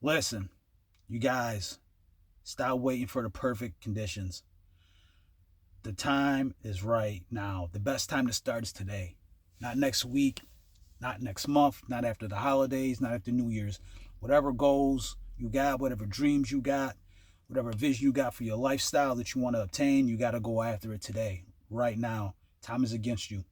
Listen, you guys, stop waiting for the perfect conditions. The time is right now. The best time to start is today. Not next week, not next month, not after the holidays, not after New Year's. Whatever goals you got, whatever dreams you got, whatever vision you got for your lifestyle that you want to obtain, you got to go after it today, right now. Time is against you.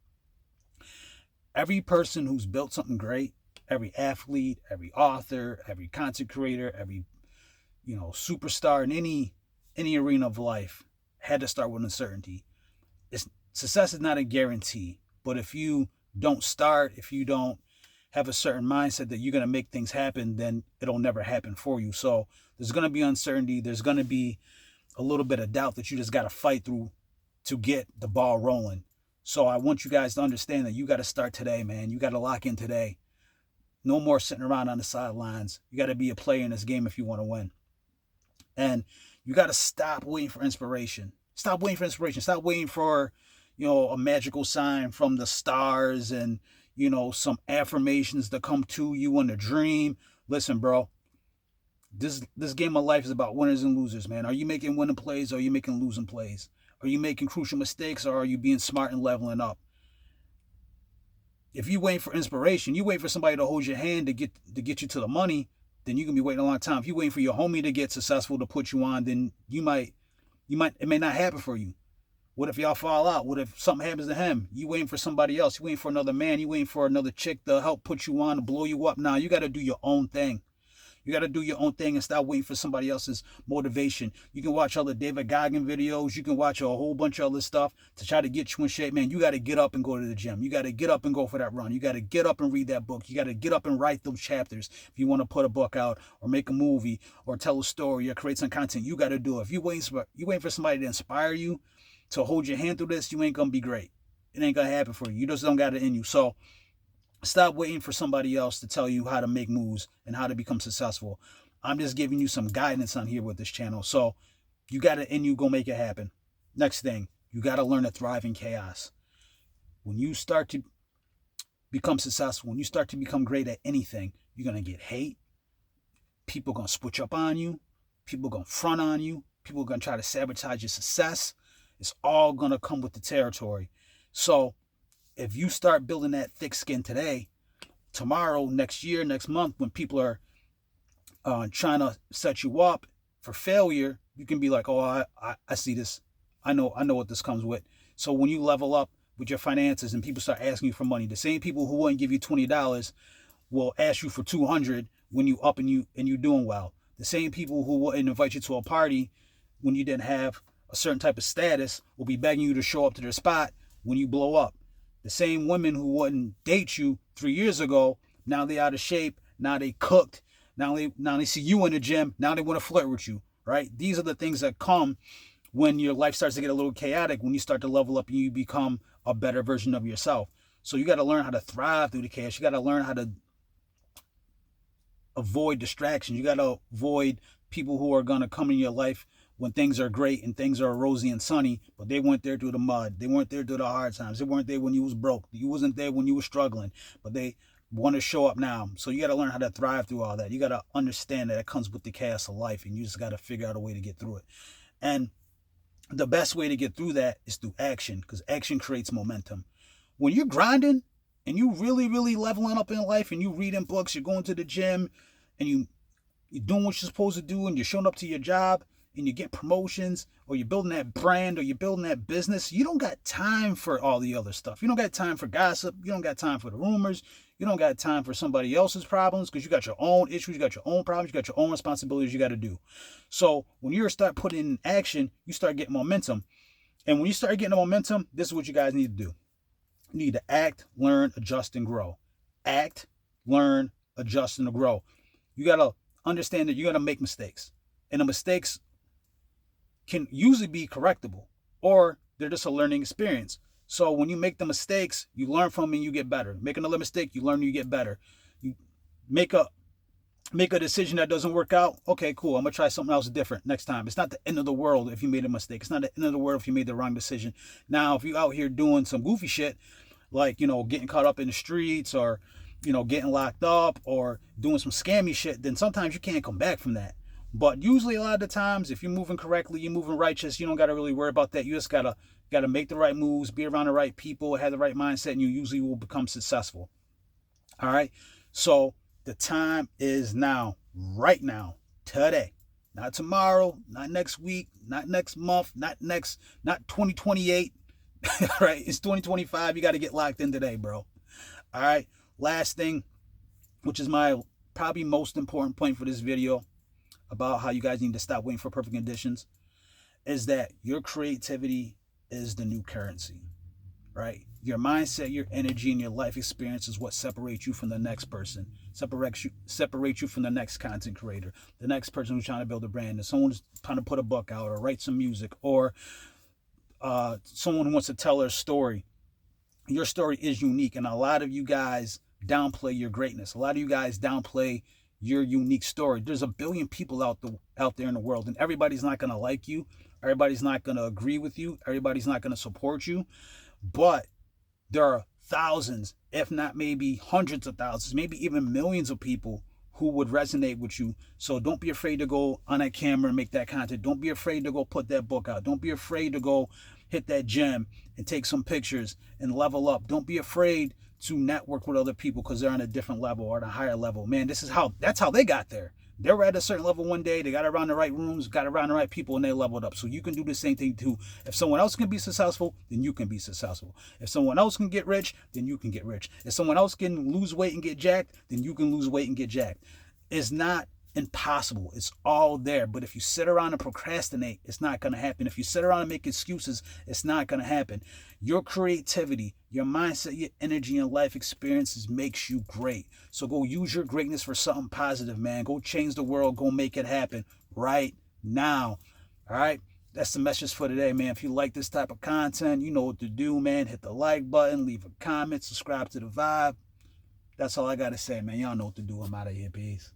Every person who's built something great, every athlete, every author, every content creator, every superstar in any arena of life had to start with uncertainty. Success is not a guarantee, but if you don't start, if you don't have a certain mindset that you're going to make things happen, then it'll never happen for you. So there's going to be uncertainty. There's going to be a little bit of doubt that you just got to fight through to get the ball rolling. So I want you guys to understand that you got to start today, man. You got to lock in today. No more sitting around on the sidelines. You got to be a player in this game if you want to win. And you got to stop waiting for inspiration. Stop waiting for inspiration. Stop waiting for, a magical sign from the stars and, some affirmations that come to you in a dream. Listen, bro, this game of life is about winners and losers, man. Are you making winning plays or are you making losing plays? Are you making crucial mistakes or are you being smart and leveling up? If you wait for inspiration, you wait for somebody to hold your hand to get you to the money, then you can be waiting a long time. If you're waiting for your homie to get successful to put you on, then it may not happen for you. What if y'all fall out? What if something happens to him? You waiting for somebody else. You waiting for another man. You waiting for another chick to help put you on, to blow you up. Now you got to do your own thing. You got to do your own thing and stop waiting for somebody else's motivation. You can watch other David Goggin videos. You can watch a whole bunch of other stuff to try to get you in shape. Man, you got to get up and go to the gym. You got to get up and go for that run. You got to get up and read that book. You got to get up and write those chapters. If you want to put a book out or make a movie or tell a story or create some content, you got to do it. If you waiting for somebody to inspire you, to hold your hand through this, you ain't going to be great. It ain't going to happen for you. You just don't got it in you. So stop waiting for somebody else to tell you how to make moves and how to become successful. I'm just giving you some guidance on here with this channel. So you got it in you, go make it happen. Next thing, you got to learn to thrive in chaos. When you start to become successful, when you start to become great at anything, you're going to get hate. People are going to switch up on you. People are going to front on you. People are going to try to sabotage your success. It's all going to come with the territory. So if you start building that thick skin today, tomorrow, next year, next month, when people are trying to set you up for failure, you can be like, oh, I see this. I know what this comes with. So when you level up with your finances and people start asking you for money, the same people who wouldn't give you $20 will ask you for $200 when you up and you doing well. The same people who wouldn't invite you to a party when you didn't have a certain type of status will be begging you to show up to their spot when you blow up. The same women who wouldn't date you 3 years ago, now they out of shape, now they cooked, now they see you in the gym, now they want to flirt with you, right? These are the things that come when your life starts to get a little chaotic, when you start to level up and you become a better version of yourself. So you got to learn how to thrive through the chaos. You got to learn how to avoid distractions. You got to avoid people who are going to come in your life when things are great and things are rosy and sunny, but they weren't there through the mud. They weren't there through the hard times. They weren't there when you was broke. You wasn't there when you were struggling, but they want to show up now. So you got to learn how to thrive through all that. You got to understand that it comes with the chaos of life, and you just got to figure out a way to get through it. And the best way to get through that is through action, because action creates momentum. When you're grinding and you really, really leveling up in life and you reading books, you're going to the gym and you're doing what you're supposed to do and you're showing up to your job, and you get promotions, or you're building that brand, or you're building that business, you don't got time for all the other stuff. You don't got time for gossip. You don't got time for the rumors. You don't got time for somebody else's problems, because you got your own issues, you got your own problems, you got your own responsibilities you got to do. So when you start putting in action, you start getting momentum. And when you start getting the momentum, this is what you guys need to do. You need to act, learn, adjust, and grow. Act, learn, adjust, and grow. You got to understand that you're going to make mistakes. And the mistakes can usually be correctable, or they're just a learning experience. So when you make the mistakes, you learn from them and you get better. Make another mistake, you learn and you get better. You make a decision that doesn't work out. Okay, cool. I'm going to try something else different next time. It's not the end of the world if you made a mistake. It's not the end of the world if you made the wrong decision. Now, if you're out here doing some goofy shit, like, getting caught up in the streets or, getting locked up or doing some scammy shit, then sometimes you can't come back from that. But usually a lot of the times, if you're moving correctly, you're moving righteous, you don't got to really worry about that. You just gotta make the right moves, be around the right people, have the right mindset, and you usually will become successful. All right. So the time is now, right now, today. Not tomorrow, not next week, not next month, not 2028. Right? It's 2025. You got to get locked in today, bro. All right. Last thing, which is my probably most important point for this video about how you guys need to stop waiting for perfect conditions, is that your creativity is the new currency, right? Your mindset, your energy, and your life experience is what separates you from the next person, separates you from the next content creator, the next person who's trying to build a brand, and someone who's trying to put a book out or write some music, or someone who wants to tell their story. Your story is unique, and a lot of you guys downplay your greatness. A lot of you guys downplay your unique story. There's a billion people out there in the world, and everybody's not going to like you. Everybody's not going to agree with you. Everybody's not going to support you. But there are thousands, if not maybe hundreds of thousands, maybe even millions of people who would resonate with you. So don't be afraid to go on that camera and make that content. Don't be afraid to go put that book out. Don't be afraid to go hit that gym and take some pictures and level up. Don't be afraid to network with other people because they're on a different level or at a higher level. Man, that's how they got there. They were at a certain level one day. They got around the right rooms, got around the right people, and they leveled up. So you can do the same thing too. If someone else can be successful, then you can be successful. If someone else can get rich, then you can get rich. If someone else can lose weight and get jacked, then you can lose weight and get jacked. It's not impossible. It's all there. But if you sit around and procrastinate, it's not going to happen. If you sit around and make excuses, it's not going to happen. Your creativity, your mindset, your energy, and life experiences makes you great. So go use your greatness for something positive, man. Go change the world. Go make it happen right now. All right? That's the message for today, man. If you like this type of content, you know what to do, man. Hit the like button, leave a comment, subscribe to the vibe. That's all I got to say, man. Y'all know what to do. I'm out of here. Peace.